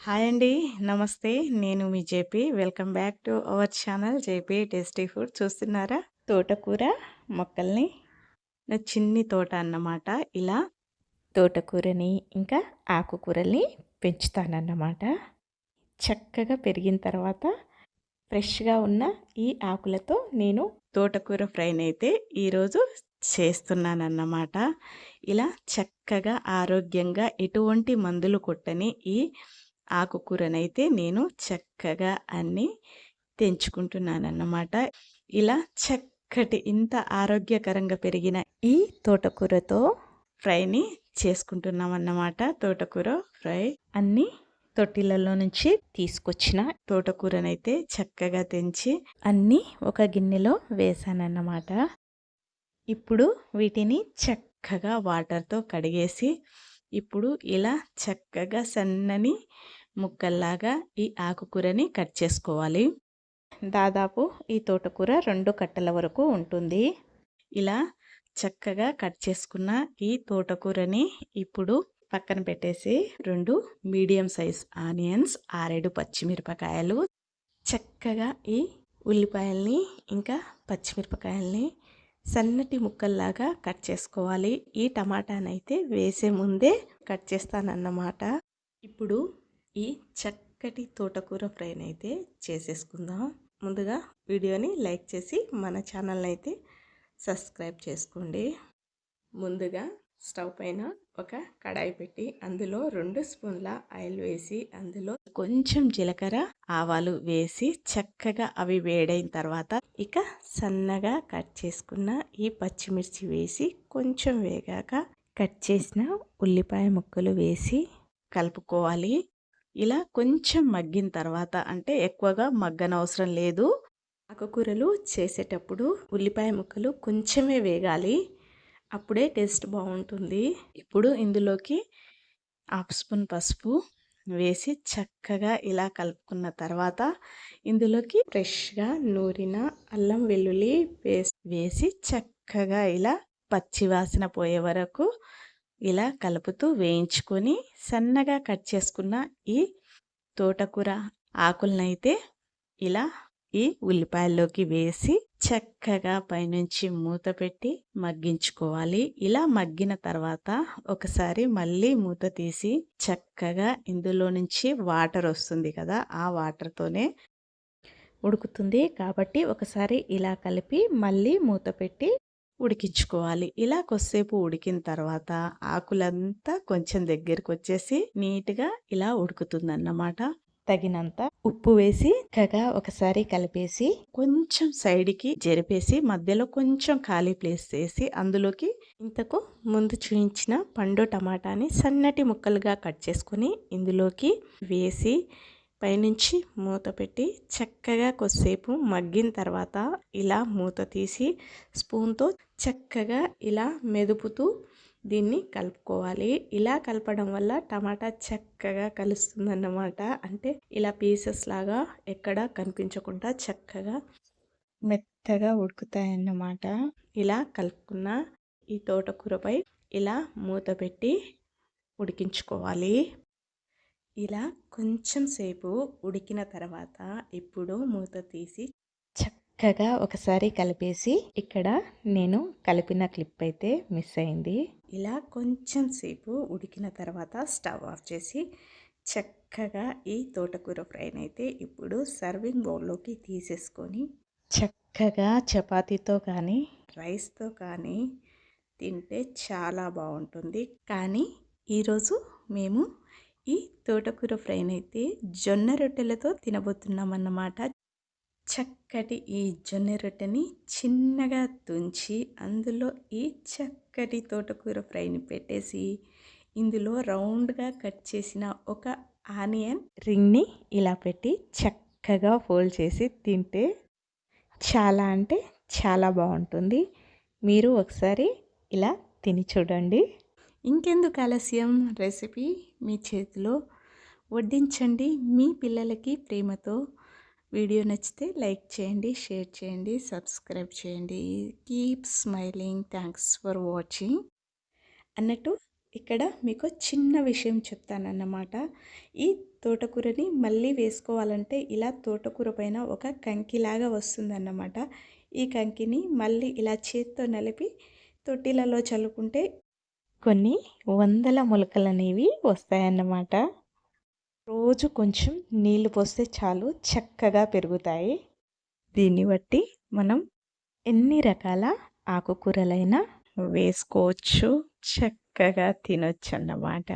Hi అండి. నమస్తే. నేను మీ JP. Welcome back to our channel JP tasty food. చూస్తున్నారా? తోటకూర మొక్కల్ని నా చిన్ని తోట అన్నమాట. ఇలా తోటకూరని ఇంకా ఆకుకూరల్ని పెంచుతానన్నమాట. చక్కగా పెరిగిన తర్వాత ఫ్రెష్‌గా ఉన్న ఈ ఆకులతో నేను తోటకూర ఫ్రైనైతే ఈరోజు చేస్తున్నానన్నమాట. ఇలా చక్కగా ఆరోగ్యంగా ఎటువంటి మందులు కొట్టని ఈ ఆకుకూరనైతే నేను చక్కగా అన్నీ తెంచుకుంటున్నానన్నమాట. ఇలా చక్కటి ఇంత ఆరోగ్యకరంగా పెరిగిన ఈ తోటకూరతో ఫ్రైని చేసుకుంటున్నామన్నమాట. తోటకూర ఫ్రై అన్నీ తొట్టిలలో నుంచి తీసుకొచ్చిన తోటకూరనైతే చక్కగా తెంచి అన్నీ ఒక గిన్నెలో వేసానన్నమాట. ఇప్పుడు వీటిని చక్కగా వాటర్తో కడిగేసి ఇప్పుడు ఇలా చక్కగా సన్నని ముక్కల్లాగా ఈ ఆకుకూరని కట్ చేసుకోవాలి. దాదాపు ఈ తోటకూర 2 కట్టల వరకు ఉంటుంది. ఇలా చక్కగా కట్ చేసుకున్న ఈ తోటకూరని ఇప్పుడు పక్కన పెట్టేసి 2 మీడియం సైజ్ ఆనియన్స్, 6 పచ్చిమిరపకాయలు, చక్కగా ఈ ఉల్లిపాయల్ని ఇంకా పచ్చిమిరపకాయల్ని సన్నటి ముక్కల్లాగా కట్ చేసుకోవాలి. ఈ టమాటానైతే వేసే ముందే కట్ చేస్తానన్నమాట. ఇప్పుడు ఈ చక్కటి తోటకూర ఫ్రైని అయితే చేసేసుకుందాం. ముందుగా వీడియోని లైక్ చేసి మన ఛానల్ని అయితే సబ్స్క్రైబ్ చేసుకోండి. ముందుగా స్టవ్ పైన ఒక కడాయి పెట్టి అందులో 2 స్పూన్ల ఆయిల్ వేసి అందులో కొంచెం జీలకర్ర, ఆవాలు వేసి చక్కగా అవి వేడైన తర్వాత ఇక సన్నగా కట్ చేసుకున్న ఈ పచ్చిమిర్చి వేసి కొంచెం వేగాక కట్ చేసిన ఉల్లిపాయ ముక్కలు వేసి కలుపుకోవాలి. ఇలా కొంచెం మగ్గిన తర్వాత అంటే ఎక్కువగా మగ్గనవసరం లేదు. ఆకుకూరలు చేసేటప్పుడు ఉల్లిపాయ ముక్కలు కొంచెమే వేగాలి. అప్పుడే టేస్ట్ బాగుంటుంది. ఇప్పుడు ఇందులోకి 1/2 స్పూన్ పసుపు వేసి చక్కగా ఇలా కలుపుకున్న తర్వాత ఇందులోకి ఫ్రెష్గా నూరిన అల్లం వెల్లుల్లి పేస్ట్ వేసి చక్కగా ఇలా పచ్చివాసన పోయే వరకు ఇలా కలుపుతూ వేయించుకొని సన్నగా కట్ చేసుకున్న ఈ తోటకూర ఆకులనైతే ఇలా ఈ ఉల్లిపాయల్లోకి వేసి చక్కగా పైనుంచి మూత పెట్టి మగ్గించుకోవాలి. ఇలా మగ్గిన తర్వాత ఒకసారి మళ్ళీ మూత తీసి చక్కగా ఇందులో నుంచి వాటర్ వస్తుంది కదా, ఆ వాటర్తోనే ఉడుకుతుంది కాబట్టి ఒకసారి ఇలా కలిపి మళ్ళీ మూత పెట్టి ఉడికించుకోవాలి. ఇలా కొద్దిసేపు ఉడికిన తర్వాత ఆకులంతా కొంచెం దగ్గరికి వచ్చేసి నీట్గా ఇలా ఉడుకుతుందన్నమాట. తగినంత ఉప్పు వేసి చక్కగా ఒకసారి కలిపేసి కొంచెం సైడ్కి జరిపేసి మధ్యలో కొంచెం ఖాళీ ప్లేస్ చేసి అందులోకి ఇంతకు ముందు చూయించిన పండు టమాటాని సన్నటి ముక్కలుగా కట్ చేసుకొని ఇందులోకి వేసి పైనుంచి మూత పెట్టి చక్కగా కొద్దిసేపు మగ్గిన తర్వాత ఇలా మూత తీసి స్పూన్తో చక్కగా ఇలా మెదుపుతూ దీన్ని కలుపుకోవాలి. ఇలా కలపడం వల్ల టమాటా చక్కగా కలుస్తుందన్నమాట. అంటే ఇలా పీసెస్ లాగా ఎక్కడ కనిపించకుండా చక్కగా మెత్తగా ఉడుకుతాయన్నమాట. ఇలా కలుపుకున్న ఈ తోటకూరపై ఇలా మూత పెట్టి ఉడికించుకోవాలి. ఇలా కొంచెం సేపు ఉడికిన తర్వాత ఇప్పుడు మూత తీసి చక్కగా ఒకసారి కలిపేసి ఇక్కడ నేను కలిపిన క్లిప్ అయితే మిస్ అయింది. ఇలా కొంచెం సేపు ఉడికిన తర్వాత స్టవ్ ఆఫ్ చేసి చక్కగా ఈ తోటకూర ఫ్రైని అయితే ఇప్పుడు సర్వింగ్ బౌల్లోకి తీసేసుకొని చక్కగా చపాతీతో కానీ రైస్తో కానీ తింటే చాలా బాగుంటుంది. కానీ ఈరోజు మేము ఈ తోటకూర ఫ్రైని అయితే జొన్న రొట్టెలతో తినబోతున్నామన్నమాట. చక్కటి ఈ జొన్న రొట్టెని చిన్నగా తుంచి అందులో ఈ చక్కటి తోటకూర ఫ్రైని పెట్టేసి ఇందులో రౌండ్గా కట్ చేసిన ఒక ఆనియన్ రింగ్ని ఇలా పెట్టి చక్కగా ఫోల్డ్ చేసి తింటే చాలా అంటే చాలా బాగుంటుంది. మీరు ఒకసారి ఇలా తిని చూడండి. ఇంకెందుకు ఆలస్యం, రెసిపీ మీ చేతిలో వడ్డించండి మీ పిల్లలకి ప్రేమతో. వీడియో నచ్చితే లైక్ చేయండి, షేర్ చేయండి, సబ్స్క్రైబ్ చేయండి. Keep smiling. Thanks for watching అన్నట్టు ఇక్కడ మీకు చిన్న విషయం చెప్తానన్నమాట. ఈ తోటకూరని మళ్ళీ వేసుకోవాలంటే ఇలా తోటకూర పైన ఒక కంకిలాగా వస్తుందన్నమాట. ఈ కంకిని మళ్ళీ ఇలా చేత్తో నలిపి తొట్టిలలో చల్లుకుంటే కొన్ని వందల మొలకలనేవి వస్తాయన్నమాట. రోజు కొంచెం నీళ్లు పోస్తే చాలు చక్కగా పెరుగుతాయి. దీన్ని బట్టి మనం ఎన్ని రకాల ఆకుకూరలైనా వేసుకోవచ్చు, చక్కగా తినొచ్చు అన్నమాట.